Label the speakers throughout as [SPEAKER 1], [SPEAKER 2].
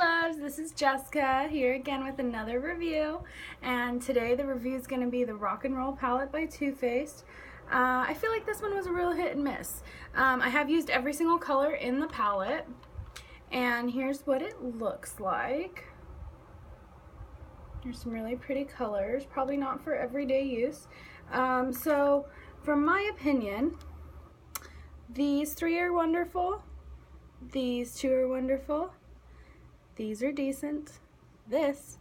[SPEAKER 1] loves, this is Jessica here again with another review, and today the review is going to be the Rock and Roll palette by Too Faced. I feel like this one was a real hit and miss. I have used every single color in the palette, and here's what it looks like. There's some really pretty colors, probably not for everyday use. So from my opinion, these three are wonderful, these two are wonderful, these are decent. This,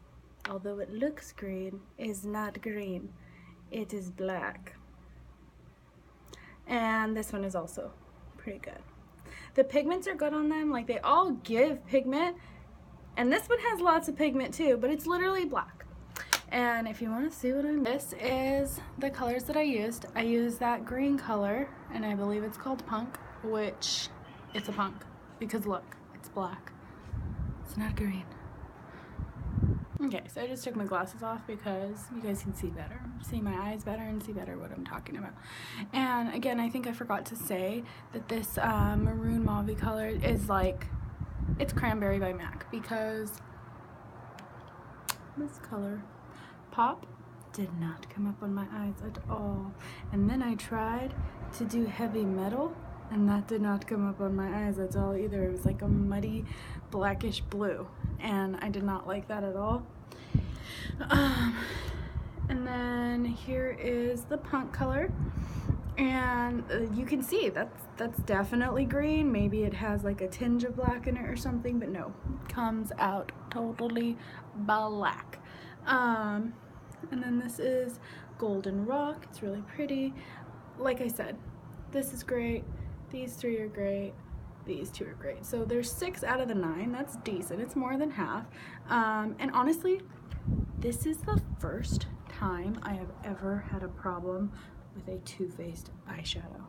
[SPEAKER 1] although it looks green, is not green. It is black. And this one is also pretty good. The pigments are good on them, like they all give pigment. And this one has lots of pigment too, but it's literally black. And if you want to see what this is the colors that I used. I used that green color, and I believe it's called Punk, which it's a punk because look, it's black. It's not green. Okay, so I just took my glasses off because you guys can see better, see my eyes better, and see better what I'm talking about. And again, I think I forgot to say that this maroon mauve color is like, it's Cranberry by MAC, because this color, Pop, did not come up on my eyes at all. And then I tried to do Heavy Metal, and that did not come up on my eyes at all either. It was like a muddy blackish blue, and I did not like that at all. And then here is the Punk color, and you can see that's definitely green. Maybe it has like a tinge of black in it or something, but no, it comes out totally black. And then this is Golden Rock. It's really pretty. Like I said, this is great, these three are great, these two are great. So there's 6 out of the 9. That's decent. It's more than half. And honestly, this is the first time I have ever had a problem with a Too Faced eyeshadow.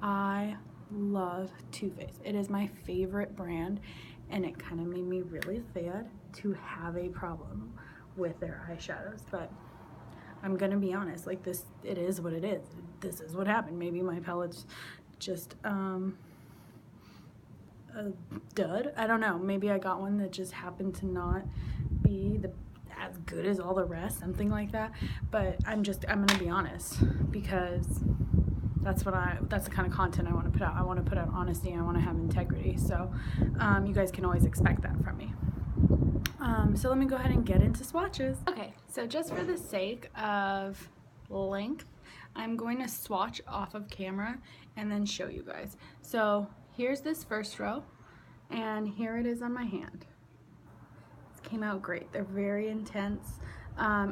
[SPEAKER 1] I love Too Faced. It is my favorite brand, and it kind of made me really sad to have a problem with their eyeshadows. But I'm gonna be honest, like this, it is what it is. This is what happened. Maybe my palette's just a dud. I don't know. Maybe I got one that just happened to not be as good as all the rest, something like that. But I'm gonna be honest, because that's the kind of content I want to put out. I want to put out honesty. I want to have integrity. So you guys can always expect that from me. So let me go ahead and get into swatches. Okay, so just for the sake of length, I'm going to swatch off of camera and then show you guys. So here's this first row, and here it is on my hand. It came out great. They're very intense.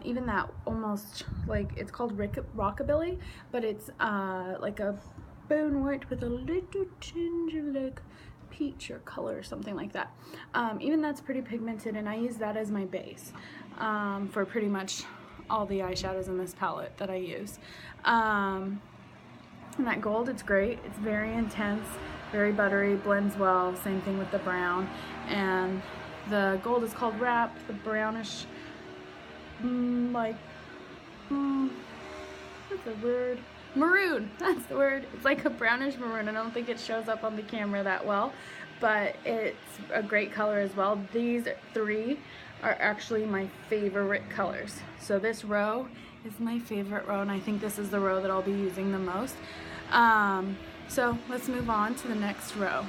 [SPEAKER 1] Even that almost, like, it's called Rockabilly, but it's like a bone white with a little tinge of like peach or color or something like that. Even that's pretty pigmented, and I use that as my base for pretty much all the eyeshadows in this palette that I use. And that gold, it's great. It's very intense, very buttery, blends well. Same thing with the brown. And the gold is called Wrap. The brownish, what's the word? Maroon, that's the word. It's like a brownish maroon. I don't think it shows up on the camera that well, but it's a great color as well. These 3 are actually my favorite colors. So this row is my favorite row, and I think this is the row that I'll be using the most. So let's move on to the next row.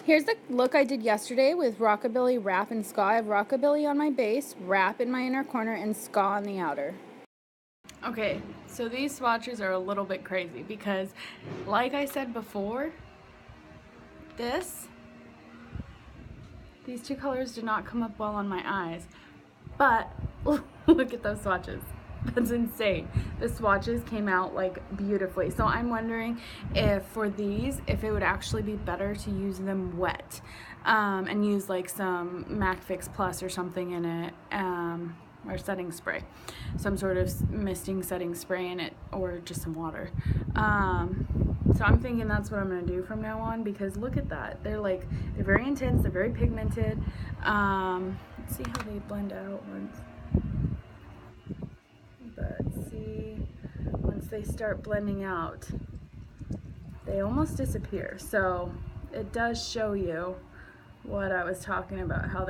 [SPEAKER 1] Here's the look I did yesterday with Rockabilly, Wrap, and Ska. I have Rockabilly on my base, Wrap in my inner corner, and Ska on the outer. Okay, so these swatches are a little bit crazy because, like I said before, these 2 colors did not come up well on my eyes, but look at those swatches. That's insane. The swatches came out like beautifully. So I'm wondering if for these, if it would actually be better to use them wet, and use like some MAC Fix Plus or something in it, or setting spray, some sort of misting setting spray in it, or just some water. So I'm thinking that's what I'm gonna do from now on, because look at that. They're very intense, they're very pigmented. Let's see how they blend out once. But see, once they start blending out, they almost disappear. So it does show you what I was talking about, how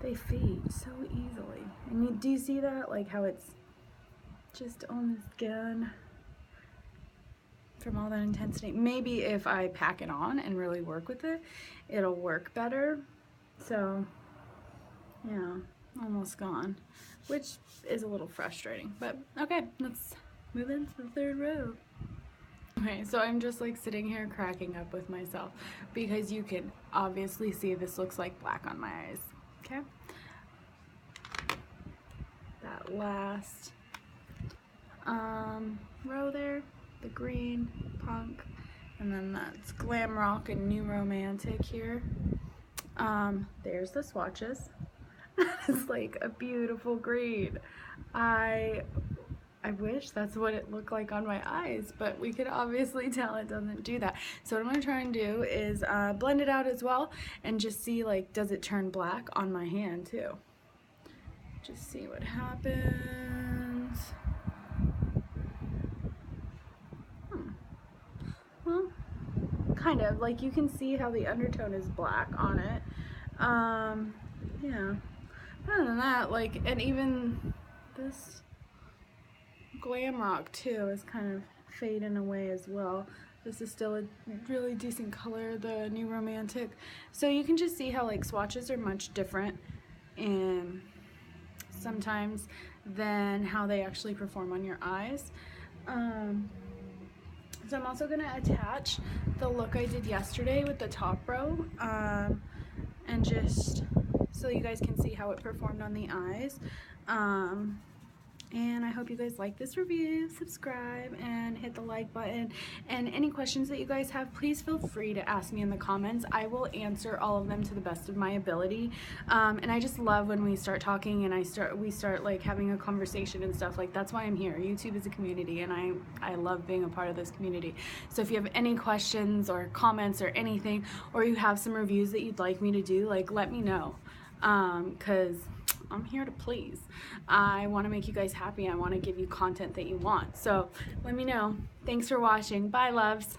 [SPEAKER 1] they fade so easily. And do you see that? Like how it's just on the skin from all that intensity. Maybe if I pack it on and really work with it, it'll work better. So yeah, almost gone, which is a little frustrating, but okay, let's move into the third row. Okay, so I'm just like sitting here cracking up with myself because you can obviously see this looks like black on my eyes. Okay, that last row there, the green, punk, and then that's glam rock and new romantic here. There's the swatches. It's like a beautiful green. I wish that's what it looked like on my eyes, but we could obviously tell it doesn't do that. So what I'm gonna try and do is blend it out as well and just see, like, does it turn black on my hand too? Just see what happens. Well, kind of, like you can see how the undertone is black on it. Yeah. Other than that, like, and even this glam rock too is kind of fading away as well. This is still a really decent color, the new romantic. So you can just see how like swatches are much different and sometimes than how they actually perform on your eyes. So I'm also gonna attach the look I did yesterday with the top row, and just so you guys can see how it performed on the eyes. And I hope you guys like this review, subscribe, and hit the like button. And any questions that you guys have, please feel free to ask me in the comments. I will answer all of them to the best of my ability. And I just love when we start talking and we start like having a conversation and stuff. Like, that's why I'm here. YouTube is a community, and I love being a part of this community. So if you have any questions or comments or anything, or you have some reviews that you'd like me to do, like, let me know. 'Cause I'm here to please. I want to make you guys happy. I want to give you content that you want. So let me know. Thanks for watching. Bye, loves.